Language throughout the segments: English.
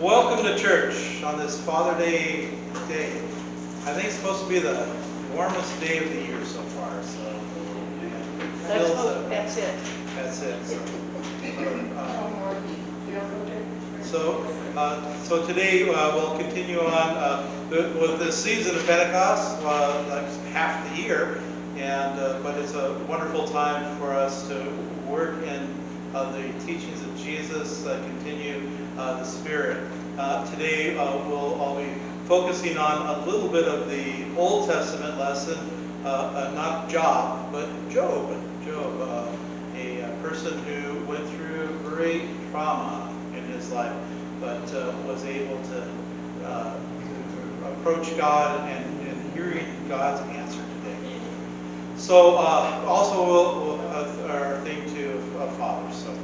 Welcome to church on this Father Day. I think it's supposed to be the warmest day of the year so far. So That's it. That's it. So today we'll continue on with the season of Pentecost, like half the year, and but it's a wonderful time for us to work in the teachings of Jesus, continue the Spirit. Today I'll be focusing on a little bit of the Old Testament lesson, not Job, but Job. A person who went through great trauma in his life, but was able to approach God and hearing God's answer today. So also our thing to fathers. So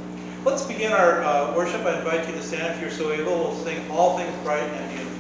let's begin our worship. I invite you to stand if you're so able. We'll sing All Things Bright and Beautiful.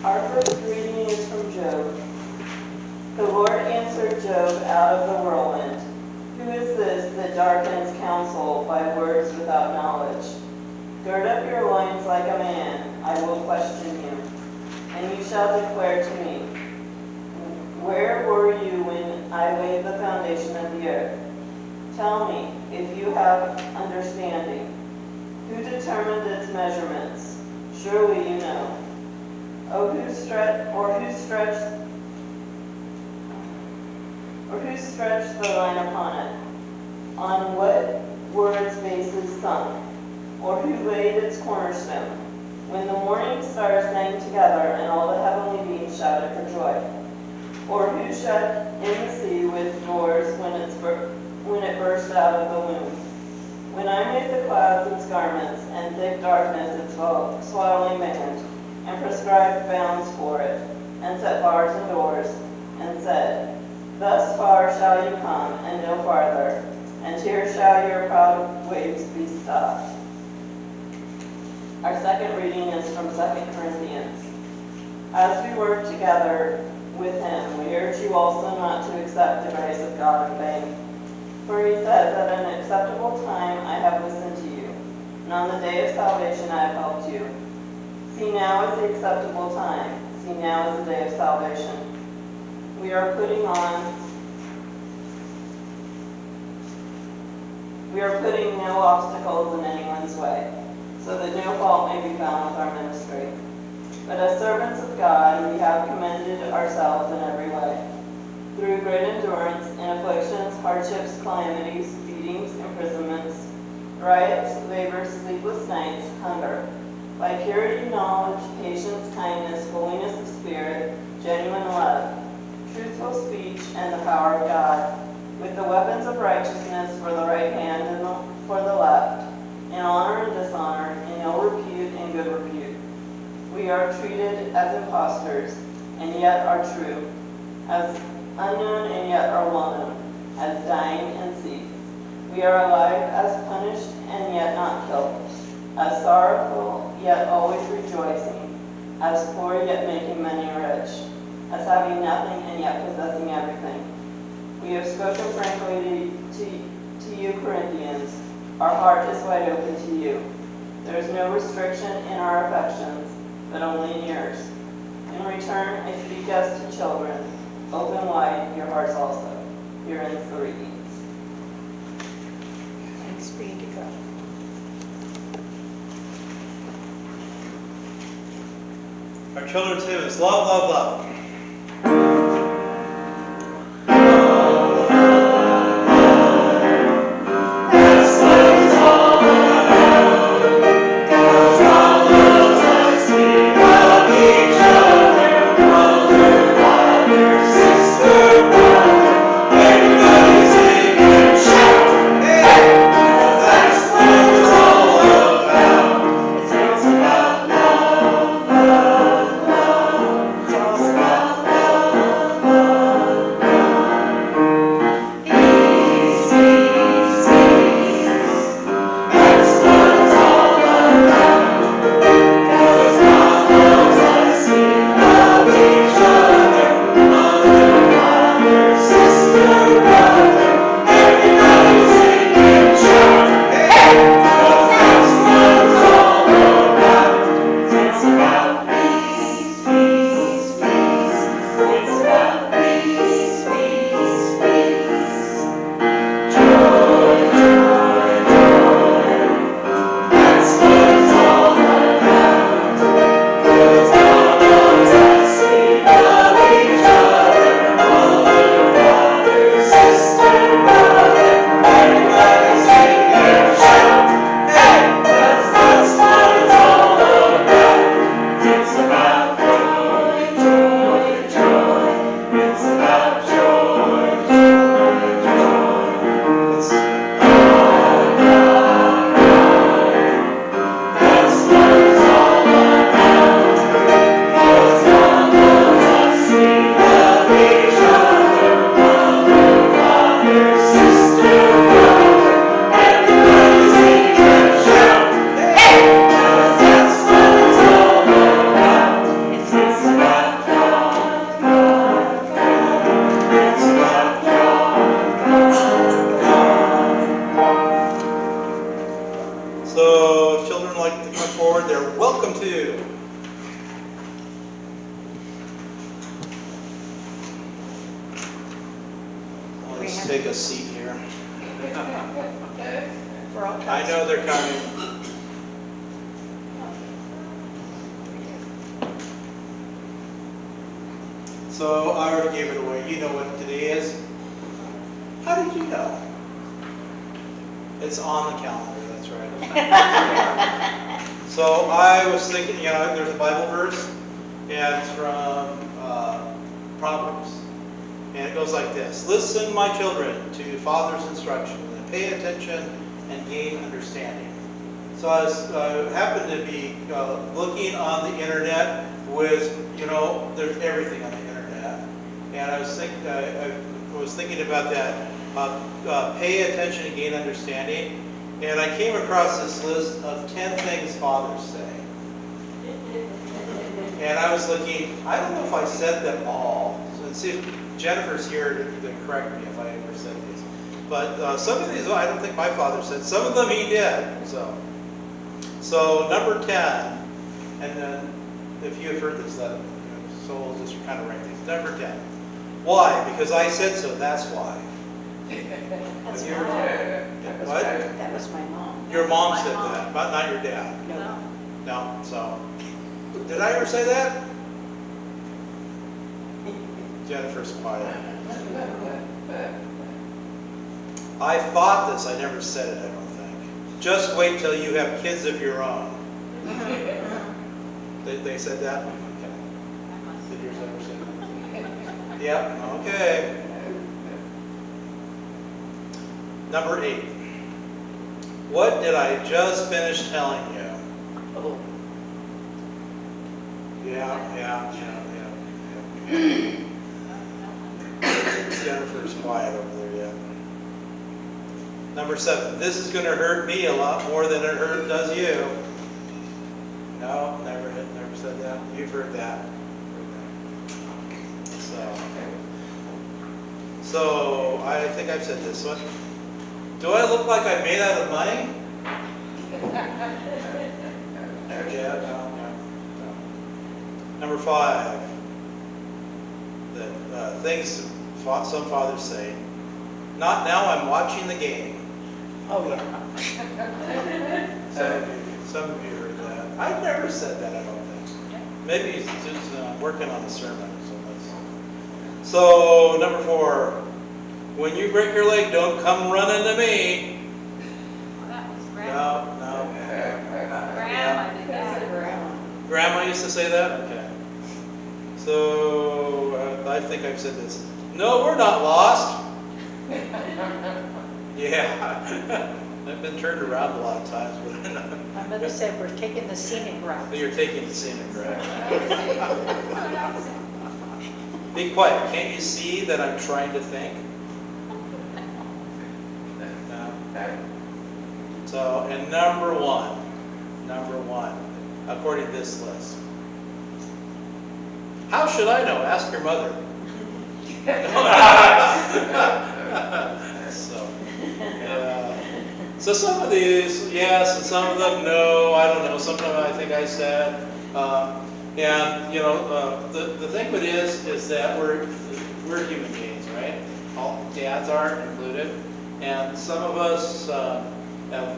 Our first reading is from Job. The Lord answered Job out of the whirlwind. Who is this that darkens counsel by words without knowledge? Gird up your loins like a man, I will question you, and you shall declare to me. Where were you when I laid the foundation of the earth? Tell me, if you have understanding. Who determined its measurements? Surely you know. Oh, who stretched the line upon it? On what word's basis sunk? Or who laid its cornerstone? When the morning stars sang together and all the heavenly beings shouted for joy. Or who shut in the sea with doors when it burst out of the womb? When I made the clouds its garments and thick darkness its swaddling band, and prescribed bounds for it, and set bars and doors, and said, thus far shall you come, and no farther, and here shall your proud waves be stopped. Our second reading is from 2 Corinthians. As we work together with him, we urge you also not to accept the grace of God in vain. For he says, at an acceptable time I have listened to you, and on the day of salvation I have helped you. See, now is the acceptable time. See, now is the day of salvation. We are putting no obstacles in anyone's way, so that no fault may be found with our ministry. But as servants of God, we have commended ourselves in every way, through great endurance in afflictions, hardships, calamities, beatings, imprisonments, riots, labors, sleepless nights, hunger, by purity, knowledge, patience, kindness, holiness of spirit, genuine love, truthful speech, and the power of God, with the weapons of righteousness for the right hand and for the left, in honor and dishonor, in ill repute and good repute. We are treated as impostors, and yet are true, as unknown and yet are well known, as dying and seek. We are alive as punished and yet not killed, as sorrowful yet always rejoicing, as poor yet making many rich, as having nothing and yet possessing everything. We have spoken frankly to you, Corinthians. Our heart is wide open to you. There is no restriction in our affections, but only in yours. In return, I speak as to children. Open wide your hearts also. Here ends the readings. Thanks be to God. Our children's hymn is Love, Love, Love. Take a seat here. I know they're coming. So I already gave it away. You know what today is. How did you know? It's on the calendar, that's right. So I was thinking, there's a Bible verse, and it's from Proverbs. And it goes like this: Listen, my children, to father's instruction, and pay attention and gain understanding. So I happened to be looking on the internet with, there's everything on the internet. And I was thinking about that. Pay attention and gain understanding. And I came across this list of 10 things fathers say. And I was looking, I don't know if I said them all. So let's see if Jennifer's here to correct me if I ever said these. But some of these I don't think my father said. Some of them he did. So number 10, and then if you have heard this, so we'll just kind of rank these. Number 10. Why? Because I said so, that's why. That's Have you mom. ever- What? That was my mom. Your mom said that, but not your dad. No. No, so. Did I ever say that? Jennifer's quiet. I thought this, I never said it, I don't think. Just wait till you have kids of your own. They said that? Okay. Did yours ever say that? Yep, okay. Number 8. What did I just finish telling you? Oh. Yeah. Jennifer's quiet over there yet. Number 7. This is going to hurt me a lot more than it does you. No, never said that. You've heard that. So I think I've said this one. Do I look like I'm made out of money? Yeah, no. Number 5. The things some fathers say. Not now, I'm watching the game. Oh, yeah. Some of you heard that. I've never said that, I don't think. Maybe he's just working on the sermon. So number 4. When you break your leg, don't come running to me. Well, that was Grandma. No. Grandma did that. Grandma used to say that? Okay. So, I think I've said this. No, we're not lost. Yeah. I've been turned around a lot of times. My mother said we're taking the scenic route. But you're taking the scenic route. Be quiet. Can't you see that I'm trying to think? No. So, and number one, according to this list. How should I know? Ask your mother. So some of these, yes, and some of them, no. I don't know. Some of them I think I said. The thing of it is that we're human beings, right? All dads are included, and some of us have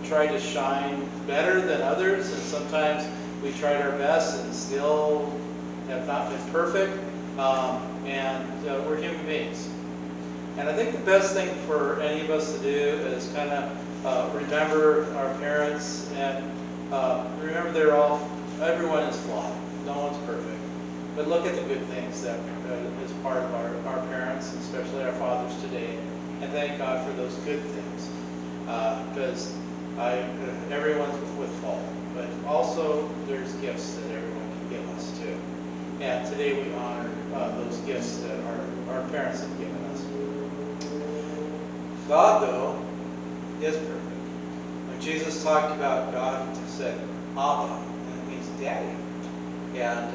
tried to shine better than others, and sometimes we tried our best and still have not been perfect. We're human beings, and I think the best thing for any of us to do is kind of remember our parents and remember everyone is flawed. No one's perfect. But look at the good things that is part of our parents, especially our fathers today, and thank God for those good things. Because everyone's with fault, but also there's gifts that everyone can give us too. And today we honor those gifts that our parents have given us. God, though, is perfect. When Jesus talked about God, he said, Abba, and it means Daddy. And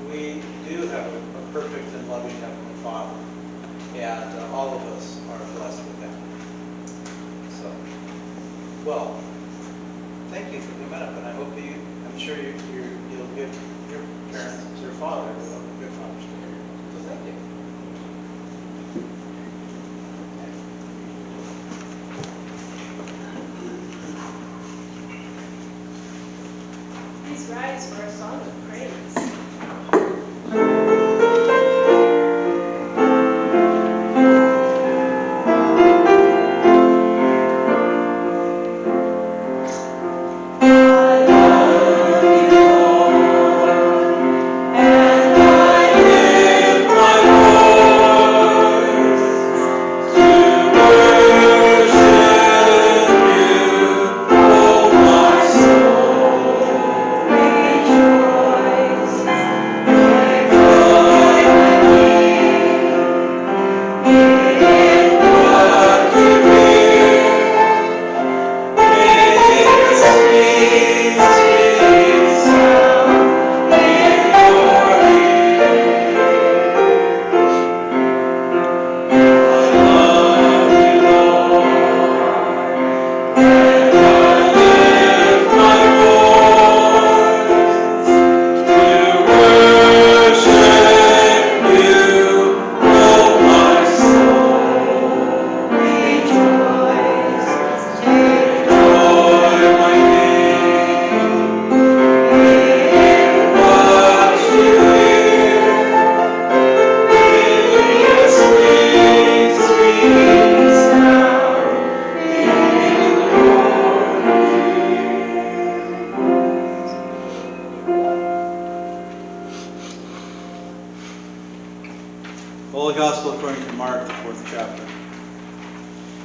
we do have a perfect and loving Heavenly Father. And all of us are blessed with that. So, well, thank you for coming up, and I hope I'm sure you'll give your parents, your father, a good Father's Day. So thank you. Please rise for a song of praise. Holy Gospel according to Mark, the 4th chapter.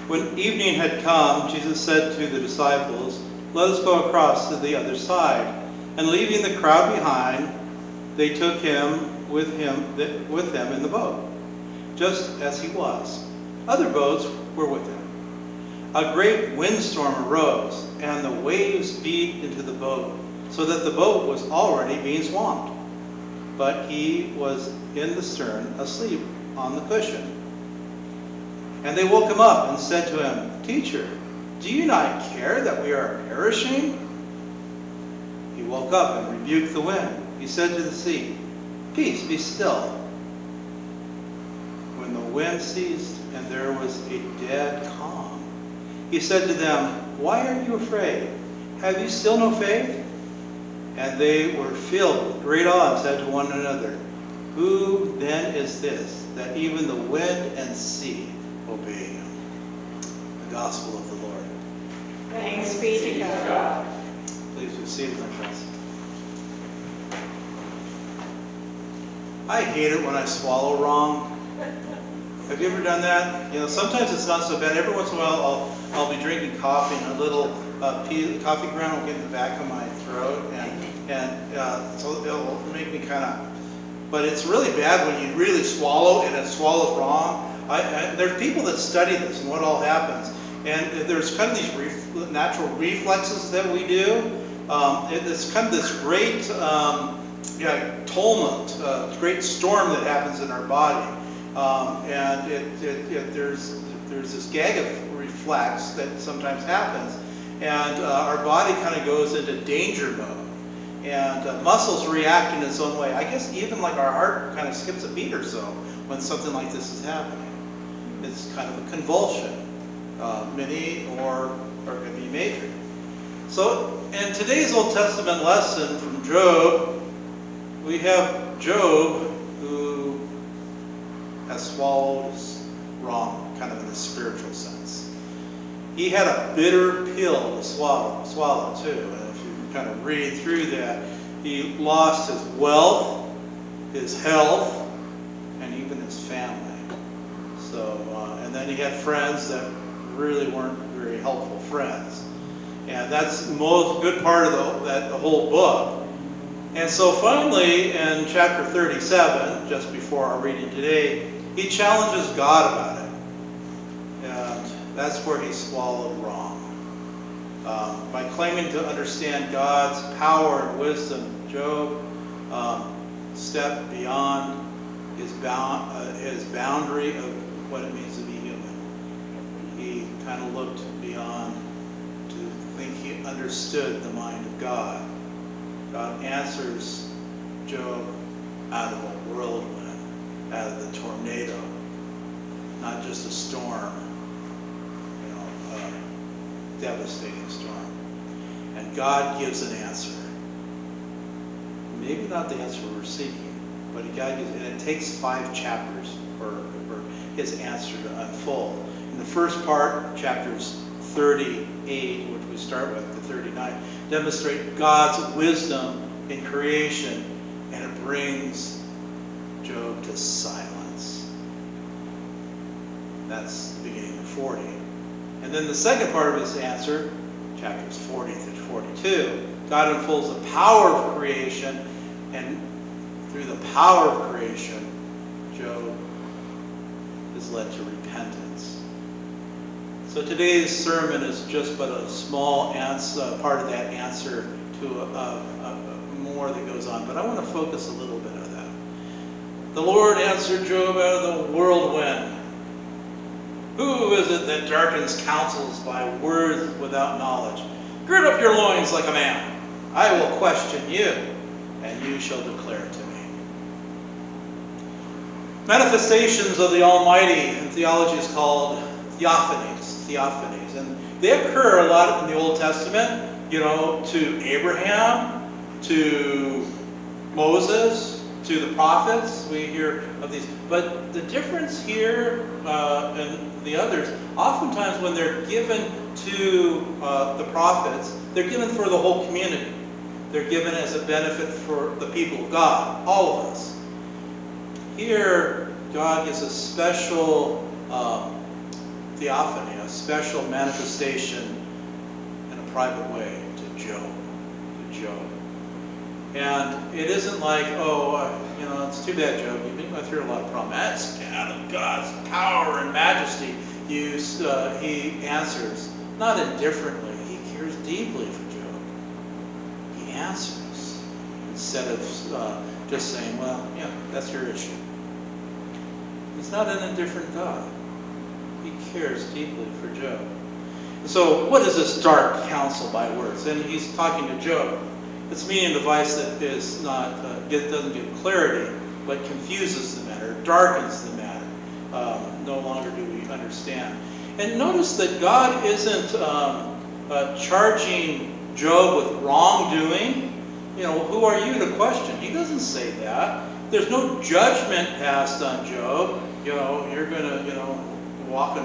When evening had come, Jesus said to the disciples, "Let us go across to the other side." And leaving the crowd behind, they took him with them in the boat, just as he was. Other boats were with him. A great windstorm arose, and the waves beat into the boat, so that the boat was already being swamped. But he was in the stern, asleep on the cushion. And they woke him up and said to him, "Teacher, do you not care that we are perishing?" He woke up and rebuked the wind. He said to the sea, "Peace, be still." When the wind ceased and there was a dead calm, he said to them, "Why are you afraid? Have you still no faith?" And they were filled with great awe and said to one another, "Who then is this, that even the wind and sea obey him?" The Gospel of the Lord. Thanks be to God. Please be seated, my friends. I hate it when I swallow wrong. Have you ever done that? You know, sometimes it's not so bad. Every once in a while, I'll be drinking coffee, and a little coffee ground will get in the back of my throat, and so it'll make me kind of. But it's really bad when you really swallow and it swallows wrong. There's people that study this and what all happens, and there's kind of these natural reflexes that we do. It's kind of this great tumult, great storm that happens in our body. And there's this gag of reflex that sometimes happens, and our body kind of goes into danger mode, and muscles react in its own way. I guess even like our heart kind of skips a beat or so when something like this is happening. It's kind of a convulsion, mini or can be major. So in today's Old Testament lesson from Job, we have Job who has swallowed wrong, kind of in a spiritual sense. He had a bitter pill to swallow too. And if you kind of read through that, he lost his wealth, his health, and even his family. So, and then he had friends that really weren't very helpful friends. And that's the most good part of the whole book. And so finally, in chapter 37, just before our reading today, he challenges God about it. And that's where he swallowed wrong. By claiming to understand God's power and wisdom, Job stepped beyond his boundary of what it means to be human. He kind of looked beyond to think he understood the mind of God. God answers Job out of a whirlwind, out of the tornado, not just a storm, a devastating storm. And God gives an answer. Maybe not the answer we're seeking, but God gives, and it takes 5 chapters for his answer to unfold. In the first part, chapters 38, which we start with, to 39, demonstrate God's wisdom in creation, and it brings Job to silence. That's the beginning of 40. And then the second part of his answer, chapters 40 through 42, God unfolds the power of creation, and through the power of creation, Job is led to repentance. So today's sermon is just but a small part of that answer to more that goes on. But I want to focus a little bit on that. The Lord answered Job out of the whirlwind. Who is it that darkens counsels by words without knowledge? Gird up your loins like a man. I will question you, and you shall declare it to me. Manifestations of the Almighty in theology is called theophanies, and they occur a lot in the Old Testament, to Abraham, to Moses, to the prophets. We hear of these. But the difference here and the others, oftentimes when they're given to the prophets, they're given for the whole community. They're given as a benefit for the people of God, all of us. Here, God gives a special theophany, a special manifestation in a private way to Job. And it isn't like, it's too bad, Job, you've been going through a lot of problems. That's out of God's power and majesty. He answers, not indifferently. He cares deeply for Job. He answers instead of just saying, well, yeah, that's your issue. He's not an indifferent God. He cares deeply for Job. So what is this dark counsel by words? And he's talking to Job. It's meaning a device that is not doesn't give clarity, but confuses the matter, darkens the matter. No longer do we understand. And notice that God isn't charging Job with wrongdoing. Who are you to question? He doesn't say that. There's no judgment passed on Job. You're going to walk in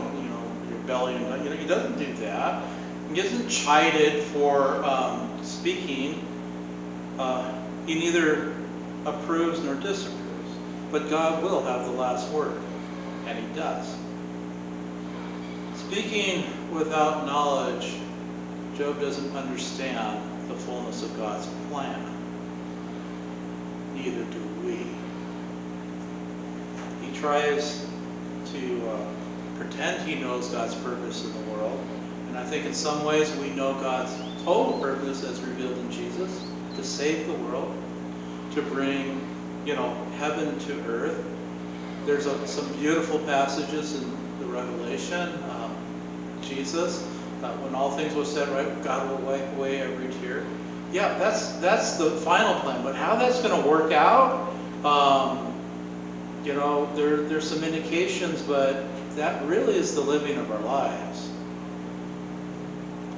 your belly, and he doesn't do that. He isn't chided for speaking. He neither approves nor disapproves. But God will have the last word, and he does. Speaking without knowledge, Job doesn't understand the fullness of God's plan. Neither do we. He tries to pretend he knows God's purpose in the world. And I think in some ways we know God's total purpose as revealed in Jesus, to save the world, to bring, heaven to earth. There's some beautiful passages in the Revelation. Jesus, when all things were set right, God will wipe away every tear. Yeah, that's the final plan. But how that's going to work out, there's some indications, but that really is the living of our lives.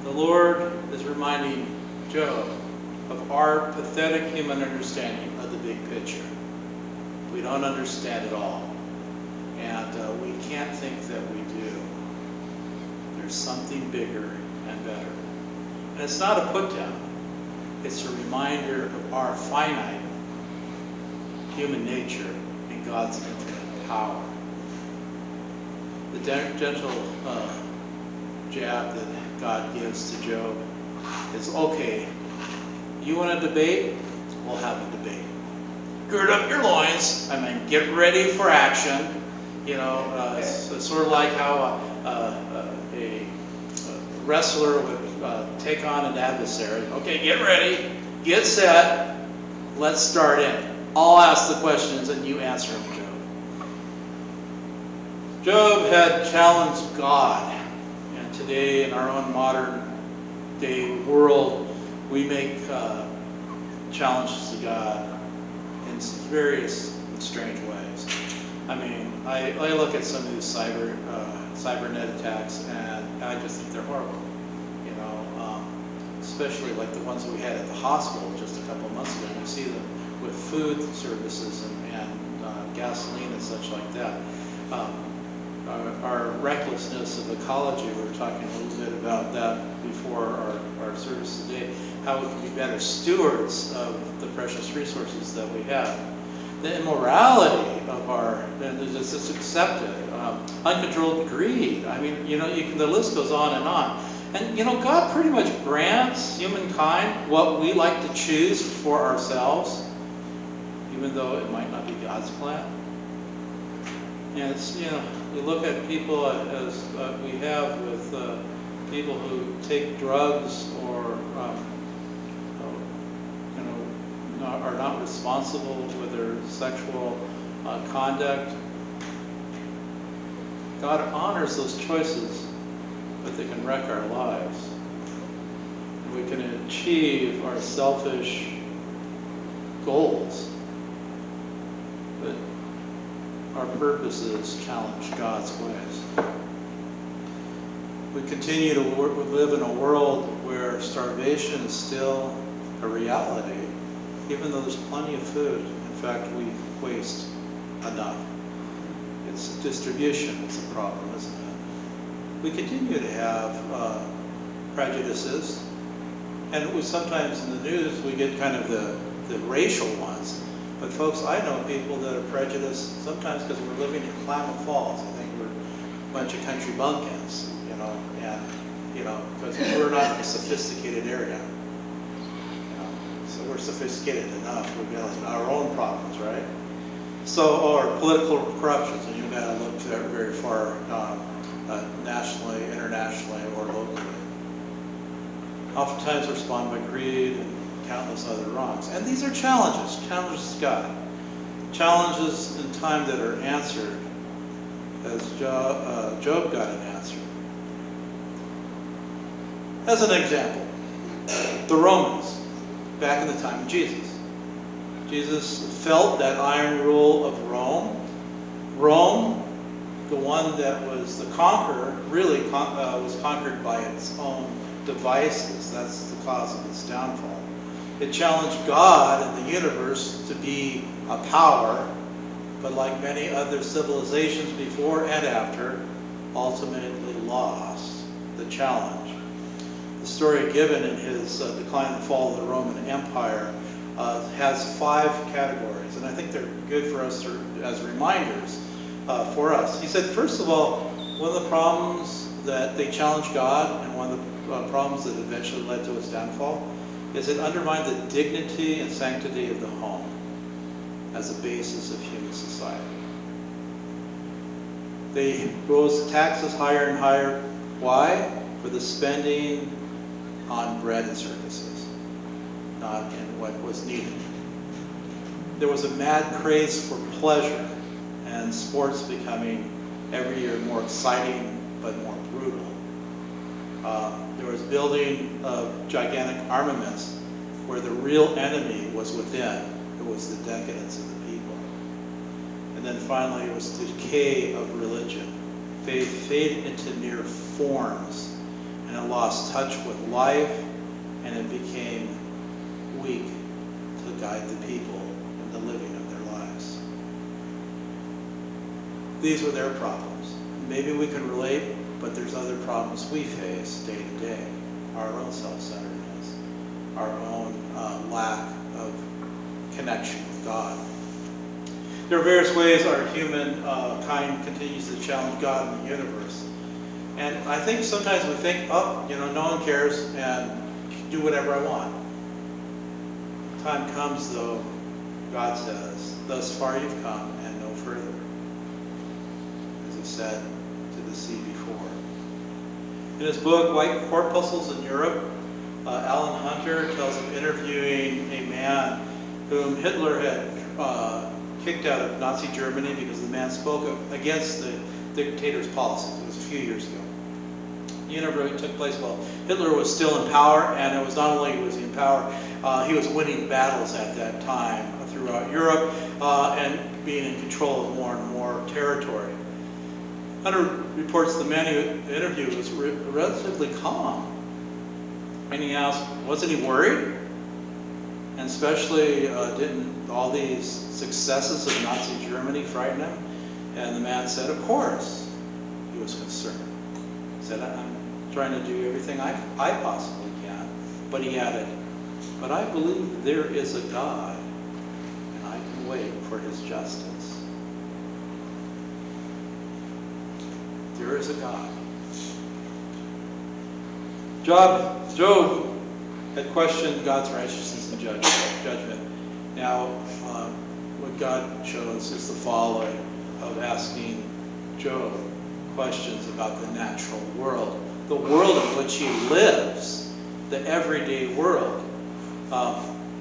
The Lord is reminding Job of our pathetic human understanding of the big picture. We don't understand it all. And we can't think that we do. There's something bigger and better. And it's not a put down. It's a reminder of our finite human nature and God's infinite power. The gentle jab that God gives to Job is, okay, you want to debate? We'll have a debate. Gird up your loins. Get ready for action. It's sort of like how a wrestler would take on an adversary. Okay, get ready, get set, let's start in. I'll ask the questions and you answer them, Job. Job had challenged God. And today in our own modern day world, we make challenges to God in various strange ways. I look at some of these cybernet attacks, and I just think they're horrible. Especially like the ones that we had at the hospital just a couple of months ago. You see them with food services and gasoline and such like that. Our recklessness of ecology, we were talking a little bit about that before our service today, how we can be better stewards of the precious resources that we have. The immorality of it's just accepted, uncontrolled greed. The list goes on and on. And, God pretty much grants humankind what we like to choose for ourselves, even though it might not be God's plan. And it's, we look at people as we have with people who take drugs or, are not responsible for their sexual conduct. God honors those choices, but they can wreck our lives. And we can achieve our selfish goals, but our purposes challenge God's ways. We continue to live in a world where starvation is still a reality, even though there's plenty of food. In fact, we waste enough. It's distribution that's a problem, isn't it? We continue to have prejudices, and sometimes in the news we get kind of the racial ones. But folks, I know people that are prejudiced sometimes because we're living in Klamath Falls. I think we're a bunch of country bumpkins, because we're not in a sophisticated area. So we're sophisticated enough. We've got our own problems, right? So, or political corruptions, and you've got to look very far nationally, internationally, or locally. Oftentimes respond by greed and countless other wrongs. And these are challenges to God. Challenges in time that are answered, as Job got an answer. As an example, the Romans, back in the time of Jesus. Jesus felt that iron rule of Rome. Rome, the one that was the conqueror, really was conquered by its own devices. That's the cause of its downfall. It challenged God and the universe to be a power, but like many other civilizations before and after, ultimately lost the challenge. The story given in his Decline and Fall of the Roman Empire has 5 categories, and I think they're good for us as reminders for us. He said, first of all, one of the problems that they challenged God, and one of the problems that eventually led to its downfall, is it undermined the dignity and sanctity of the home as a basis of human society. They rose taxes higher and higher. Why? For the spending on bread and circuses, not in what was needed. There was a mad craze for pleasure, and sports becoming every year more exciting but more brutal. There was building of gigantic armaments where the real enemy was within. It was the decadence of the people. And then finally it was the decay of religion. Faith faded into mere forms, and it lost touch with life, and it became weak to guide the people in the living of their lives. These were their problems. Maybe we can relate, but there's other problems we face day to day. Our own self-centeredness, our own lack of connection with God. There are various ways our human kind continues to challenge God in the universe. And I think sometimes we think, no one cares and do whatever I want. Time comes though, God says, thus far you've come and no further. As he said to the sea before. In his book, White Corpuscles in Europe, Alan Hunter tells of interviewing a man whom Hitler had kicked out of Nazi Germany because the man spoke against the dictator's policies. It was a few years ago. The interview took place while Hitler was still in power, and it was not only was he in power, he was winning battles at that time throughout Europe and being in control of more and more territory. Hunter reports the man who interviewed was relatively calm. And he asked, wasn't he worried? And especially, didn't all these successes of Nazi Germany frighten him? And the man said, of course, he was concerned. He said, I'm trying to do everything I possibly can. But he added, but I believe there is a God, and I can wait for his justice. There is a God. Job had questioned God's righteousness and judgment. Now, what God chose is the following of asking Job questions about the natural world, the world in which he lives, the everyday world.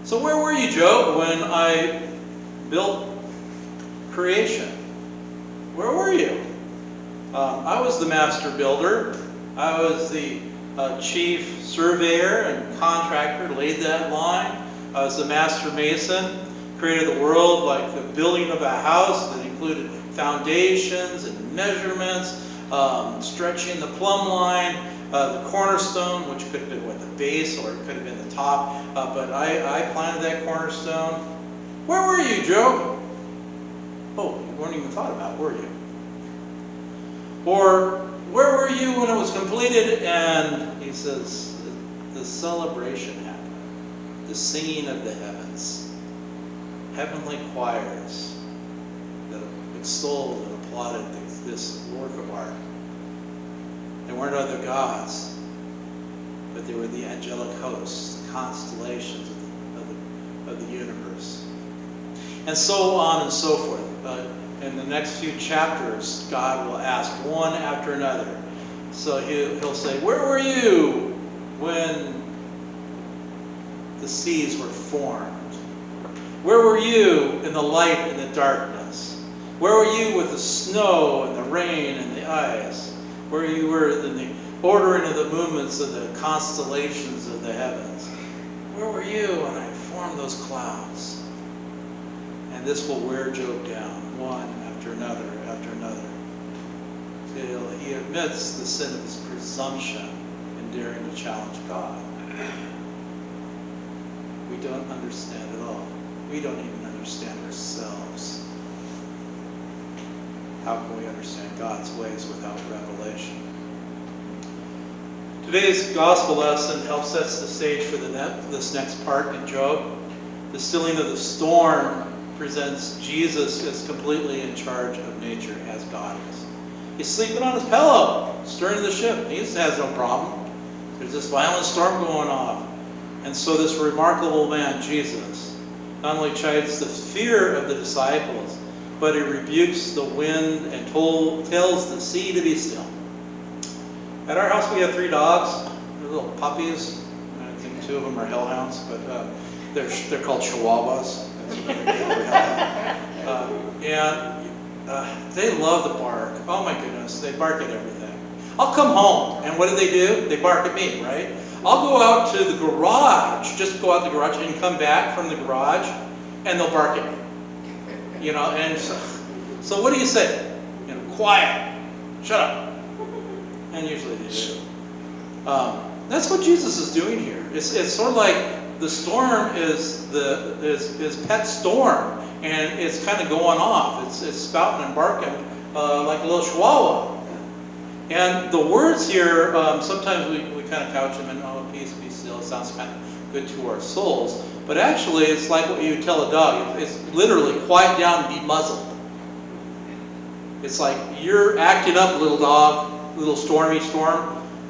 So where were you, Job, when I built creation? Where were you? I was the master builder. I was the chief surveyor and contractor, laid that line. I was the master mason, created the world like the building of a house that included foundations and measurements, stretching the plumb line, the cornerstone, which could have been the base or it could have been the top, but I planted that cornerstone. Where were you, Job? Oh, you weren't even thought about, were you? Or, where were you when it was completed? And he says, the celebration happened, the singing of the heavens. heavenly choirs that extolled and applauded this work of art. They weren't other gods, but they were the angelic hosts, the constellations of the universe. And so on and so forth. In the next few chapters, God will ask one after another. So he'll say, where were you when the seas were formed? Where were you in the light and the darkness? Where were you with the snow and the rain and the ice? Where you were in the ordering of the movements of the constellations of the heavens? Where were you when I formed those clouds? And this will wear Job down, one after another after another, till he admits the sin of his presumption in daring to challenge God. We don't understand at all. We don't even understand ourselves. How can we understand God's ways without revelation? Today's gospel lesson helps set the stage for this next part in Job. The stilling of the storm presents Jesus as completely in charge of nature as God is. He's sleeping on his pillow, steering the ship. He has no problem. There's this violent storm going on. And so this remarkable man, Jesus, not only chides the fear of the disciples, but he rebukes the wind and tells the sea to be still. At our house we have 3 dogs. They're little puppies. I think 2 of them are hellhounds, but they're called chihuahuas. And they love to bark. Oh my goodness, they bark at everything. I'll come home, and what do? They bark at me, right? I'll go out to the garage, just go out the garage and come back from the garage, and they'll bark at me. And so what do you say? Quiet, shut up. And usually they do. That's what Jesus is doing here. It's sort of like the storm is his pet storm, and it's kind of going off. It's spouting and barking like a little chihuahua. And the words here, sometimes we kind of couch them in, oh, peace, be still. It sounds kind of good to our souls. But actually, it's like what you tell a dog. It's literally quiet down and be muzzled. It's like, you're acting up, little dog, little stormy storm.